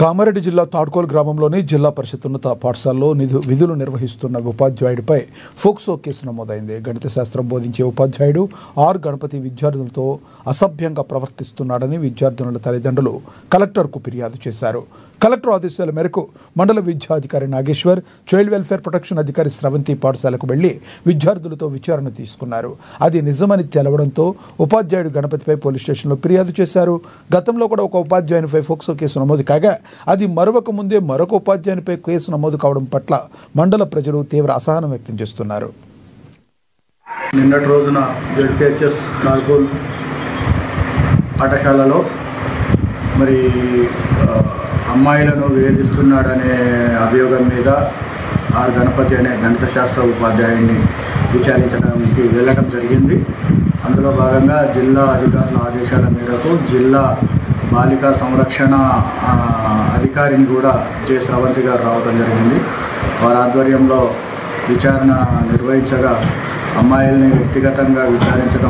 కామారెడ్డి జిల్లా తాడ్కోల్ గ్రామంలోని జిల్లా పరిషత్ ఉన్నత పాఠశాలలో విధులు నిర్వహిస్తున్న ఉపాధ్యాయుడిపై ఫోక్సో కేసు నమోదైంది. గణిత శాస్త్రం బోధించే ఉపాధ్యాయుడు ఆర్ గణపతి విద్యార్థులతో అసభ్యంగా ప్రవర్తిస్తున్నాడని విద్యార్థుల తల్లిదండ్రులు కలెక్టర్కు ఫిర్యాదు చేశారు. కలెక్టర్ ఆదేశాల మేరకు మండల విద్యాధికారి నాగేశ్వర్, చైల్డ్ వెల్ఫేర్ ప్రొటెక్షన్ అధికారి స్రవంతి పాఠశాలకు వెళ్లి విద్యార్థులతో విచారణ తీసుకున్నారు. అది నిజమని తెలవడంతో ఉపాధ్యాయుడు గణపతిపై పోలీస్ స్టేషన్లో ఫిర్యాదు చేశారు. గతంలో కూడా ఒక ఉపాధ్యాయునిపై ఫోక్సో కేసు నమోదు కాగా అది మరొక ముందే మరొక ఉపాధ్యాయునిపై కేసు నమోదు కావడం పట్ల మండల ప్రజలు తీవ్ర అసహనం వ్యక్తం చేస్తున్నారు. నిన్నటి రోజున జెడ్పీహెచ్ఎస్ తాడ్కోల్ పాఠశాలలో మరి అమ్మాయిలను వేధిస్తున్నాడనే అభియోగం మీద ఆర్ గణపతి అనే గణిత శాస్త్ర ఉపాధ్యాయుడిని విచారించడానికి వెళ్ళడం జరిగింది. అందులో భాగంగా జిల్లా అధికారుల ఆదేశాల మేరకు జిల్లా బాలికా సంరక్షణ అధికారిని కూడా జె స్రవంతి గారు రావడం జరిగింది. వారి ఆధ్వర్యంలో విచారణ నిర్వహించగా అమ్మాయిల్ని వ్యక్తిగతంగా విచారించడం